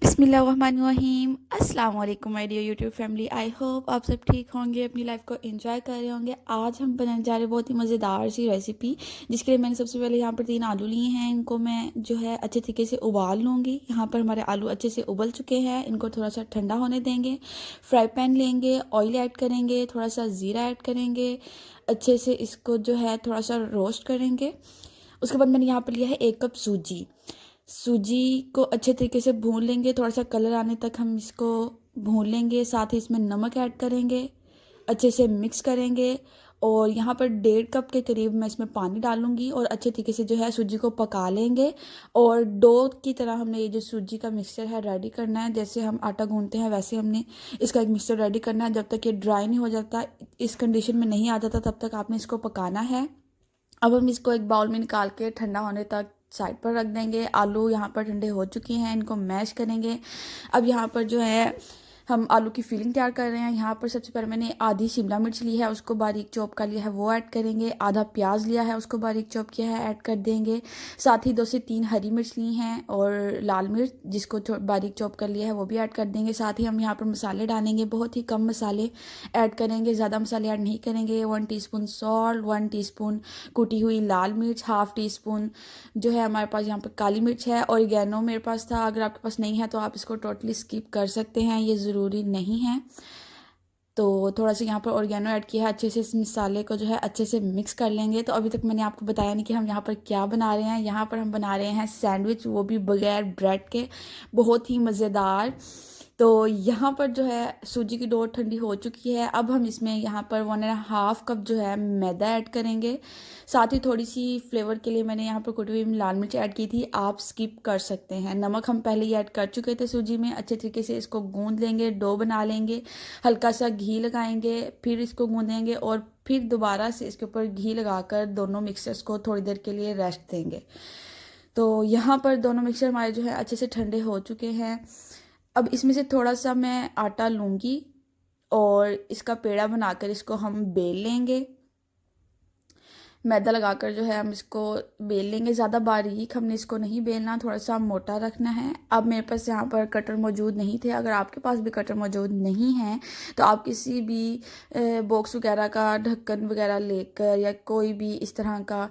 बिस्मिल्लाहिर्रहमानिर्रहीम। अस्सलाम वालेकुम my dear YouTube family. I hope आप सब ठीक होंगे, अपनी लाइफ को एंजॉय कर रहे होंगे। आज हम बनाने जा रहे हैं बहुत ही मज़ेदार सी रेसिपी, जिसके लिए मैंने सबसे पहले यहाँ पर 3 आलू लिए हैं। इनको मैं जो है अच्छे तरीके से उबाल लूँगी। यहाँ पर हमारे आलू अच्छे से उबल चुके हैं, इनको थोड़ा सा ठंडा होने देंगे। फ्राई पैन लेंगे, ऑयल ऐड करेंगे, थोड़ा सा ज़ीरा ऐड करेंगे, अच्छे से इसको जो है थोड़ा सा रोस्ट करेंगे। उसके बाद मैंने यहाँ पर लिया है 1 कप सूजी को अच्छे तरीके से भून लेंगे। थोड़ा सा कलर आने तक हम इसको भून लेंगे। साथ ही इसमें नमक ऐड करेंगे, अच्छे से मिक्स करेंगे। और यहाँ पर 1.5 कप के करीब मैं इसमें पानी डालूंगी और अच्छे तरीके से जो है सूजी को पका लेंगे। और डो की तरह हमने ये जो सूजी का मिक्सचर है रेडी करना है। जैसे हम आटा गूंथते हैं वैसे हमने इसका एक मिक्सचर रेडी करना है। जब तक ये ड्राई नहीं हो जाता, इस कंडीशन में नहीं आ जाता, तब तक आपने इसको पकाना है। अब हम इसको एक बाउल में निकाल के ठंडा होने तक साइड पर रख देंगे। आलू यहाँ पर ठंडे हो चुके हैं, इनको मैश करेंगे। अब यहाँ पर जो है हम आलू की फिलिंग तैयार कर रहे हैं। यहाँ पर सबसे पहले मैंने आधी शिमला मिर्च ली है, उसको बारीक चॉप कर लिया है, वो ऐड करेंगे। आधा प्याज लिया है, उसको बारीक चॉप किया है, ऐड कर देंगे। साथ ही 2 से 3 हरी मिर्च ली हैं और लाल मिर्च जिसको बारीक चॉप कर लिया है वो भी ऐड कर देंगे। साथ ही हम यहाँ पर मसाले डालेंगे, बहुत ही कम मसाले ऐड करेंगे, ज़्यादा मसाले ऐड नहीं करेंगे। 1 टीस्पून सॉल्ट, 1 टीस्पून कुटी हुई लाल मिर्च, हाफ टी स्पून जो है हमारे पास यहाँ पर काली मिर्च है। ऑरिगेनो मेरे पास था, अगर आपके पास नहीं है तो आप इसको टोटली स्किप कर सकते हैं, ये ज़रूरी नहीं है। तो थोड़ा सा यहाँ पर ऑरिगेनो ऐड किया है। अच्छे से इस मसाले को जो है अच्छे से मिक्स कर लेंगे। तो अभी तक मैंने आपको बताया नहीं कि हम यहाँ पर क्या बना रहे हैं। यहाँ पर हम बना रहे हैं सैंडविच, वो भी बगैर ब्रेड के, बहुत ही मज़ेदार। तो यहाँ पर जो है सूजी की डो ठंडी हो चुकी है। अब हम इसमें यहाँ पर 1.5 कप जो है मैदा ऐड करेंगे। साथ ही थोड़ी सी फ्लेवर के लिए मैंने यहाँ पर कुटी हुई लाल मिर्च ऐड की थी, आप स्किप कर सकते हैं। नमक हम पहले ही ऐड कर चुके थे सूजी में। अच्छे तरीके से इसको गूंद लेंगे, डो बना लेंगे। हल्का सा घी लगाएंगे, फिर इसको गूंदेंगे और फिर दोबारा से इसके ऊपर घी लगाकर दोनों मिक्सर्स को थोड़ी देर के लिए रेस्ट देंगे। तो यहाँ पर दोनों मिक्सर हमारे जो है अच्छे से ठंडे हो चुके हैं। अब इसमें से थोड़ा सा मैं आटा लूँगी और इसका पेड़ा बनाकर इसको हम बेल लेंगे। मैदा लगाकर जो है हम इसको बेल लेंगे। ज़्यादा बारीक हमने इसको नहीं बेलना, थोड़ा सा मोटा रखना है। अब मेरे पास यहाँ पर कटर मौजूद नहीं थे। अगर आपके पास भी कटर मौजूद नहीं है तो आप किसी भी बॉक्स वगैरह का ढक्कन वगैरह लेकर या कोई भी इस तरह का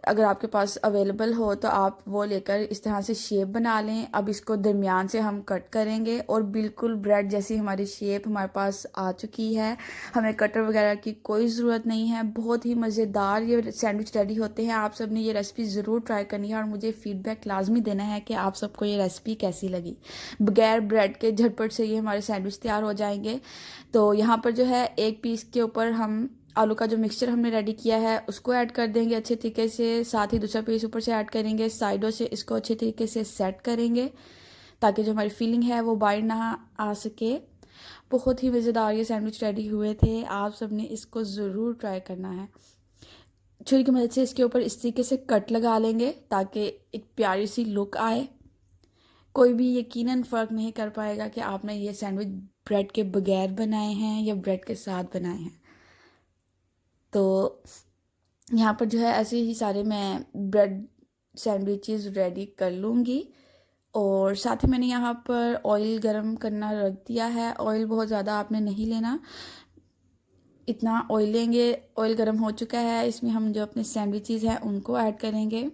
अगर आपके पास अवेलेबल हो तो आप वो लेकर इस तरह से शेप बना लें। अब इसको दरमियान से हम कट करेंगे और बिल्कुल ब्रेड जैसी हमारी शेप हमारे पास आ चुकी है। हमें कटर वगैरह की कोई ज़रूरत नहीं है। बहुत ही मज़ेदार ये सैंडविच रेडी होते हैं। आप सब ने ये रेसिपी ज़रूर ट्राई करनी है और मुझे फ़ीडबैक लाजमी देना है कि आप सबको ये रेसिपी कैसी लगी। बगैर ब्रेड के झटपट से ये हमारे सैंडविच तैयार हो जाएंगे। तो यहाँ पर जो है एक पीस के ऊपर हम आलू का जो मिक्सचर हमने रेडी किया है उसको ऐड कर देंगे अच्छे तरीके से। साथ ही दूसरा पीस ऊपर से ऐड करेंगे। साइडों से इसको अच्छे तरीके से सेट करेंगे ताकि जो हमारी फिलिंग है वो बाहर ना आ सके। बहुत ही मज़ेदार ये सैंडविच रेडी हुए थे। आप सब ने इसको ज़रूर ट्राई करना है। छुरी की मदद से इसके ऊपर इस तरीके से कट लगा लेंगे ताकि एक प्यारी सी लुक आए। कोई भी यकीनन फ़र्क नहीं कर पाएगा कि आपने ये सैंडविच ब्रेड के बगैर बनाए हैं या ब्रेड के साथ बनाए हैं। तो यहाँ पर जो है ऐसे ही सारे मैं ब्रेड सैंडविचेस रेडी कर लूँगी। और साथ ही मैंने यहाँ पर ऑयल गरम करना रख दिया है। ऑयल बहुत ज़्यादा आपने नहीं लेना, इतना ऑयल लेंगे। ऑयल गरम हो चुका है, इसमें हम जो अपने सैंडविचेस हैं उनको ऐड करेंगे।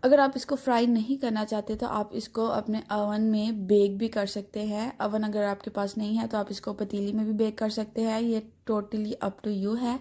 अगर आप इसको फ्राई नहीं करना चाहते तो आप इसको अपने अवन में बेक भी कर सकते हैं। अवन अगर आपके पास नहीं है तो आप इसको पतीली में भी बेक कर सकते हैं, ये टोटली अप टू यू है।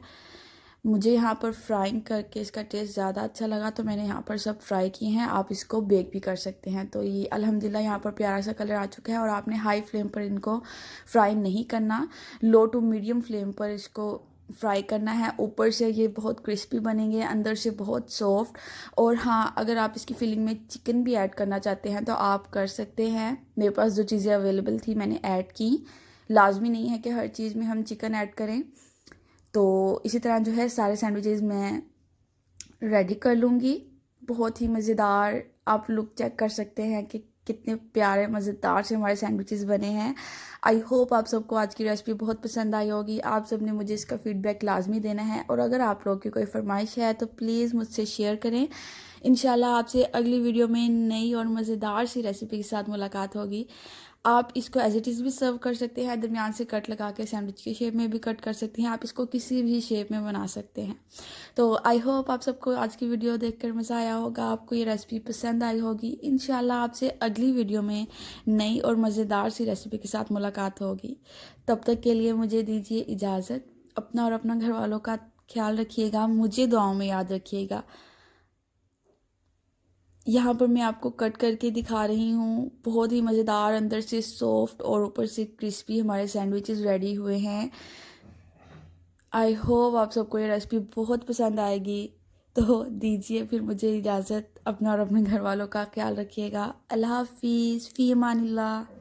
मुझे यहाँ पर फ्राइंग करके इसका टेस्ट ज़्यादा अच्छा लगा तो मैंने यहाँ पर सब फ्राई किए हैं। आप इसको बेक भी कर सकते हैं। तो ये अल्हम्दुलिल्लाह यहाँ पर प्यारा सा कलर आ चुका है। और आपने हाई फ्लेम पर इनको फ्राई नहीं करना, लो टू मीडियम फ्लेम पर इसको फ्राई करना है। ऊपर से ये बहुत क्रिस्पी बनेंगे, अंदर से बहुत सॉफ्ट। और हाँ, अगर आप इसकी फिलिंग में चिकन भी ऐड करना चाहते हैं तो आप कर सकते हैं। मेरे पास जो चीज़ें अवेलेबल थी मैंने ऐड की। लाजमी नहीं है कि हर चीज़ में हम चिकन ऐड करें। तो इसी तरह जो है सारे सैंडविचेस मैं रेडी कर लूँगी। बहुत ही मज़ेदार, आप लुक चेक कर सकते हैं कि कितने प्यारे मज़ेदार से हमारे सैंडविचेस बने हैं। आई होप आप सबको आज की रेसिपी बहुत पसंद आई होगी। आप सब ने मुझे इसका फ़ीडबैक लाजमी देना है और अगर आप लोग की कोई फरमाइश है तो प्लीज़ मुझसे शेयर करें। इंशाल्लाह आपसे अगली वीडियो में नई और मज़ेदार सी रेसिपी के साथ मुलाकात होगी। आप इसको एज इट इज़ भी सर्व कर सकते हैं, दरमियान से कट लगा के सैंडविच के शेप में भी कट कर सकते हैं, आप इसको किसी भी शेप में बना सकते हैं। तो आई होप आप सबको आज की वीडियो देखकर मज़ा आया होगा, आपको ये रेसिपी पसंद आई होगी। इंशाल्लाह आपसे अगली वीडियो में नई और मज़ेदार सी रेसिपी के साथ मुलाकात होगी। तब तक के लिए मुझे दीजिए इजाज़त। अपना और अपना घर वालों का ख्याल रखिएगा, मुझे दुआओं में याद रखिएगा। यहाँ पर मैं आपको कट करके दिखा रही हूँ, बहुत ही मज़ेदार, अंदर से सॉफ्ट और ऊपर से क्रिस्पी हमारे सैंडविचेस रेडी हुए हैं। आई होप आप सबको ये रेसिपी बहुत पसंद आएगी। तो दीजिए फिर मुझे इजाज़त, अपना और अपने घर वालों का ख्याल रखिएगा। अल्लाह हाफिज़, फ़ी अमानिल्लाह।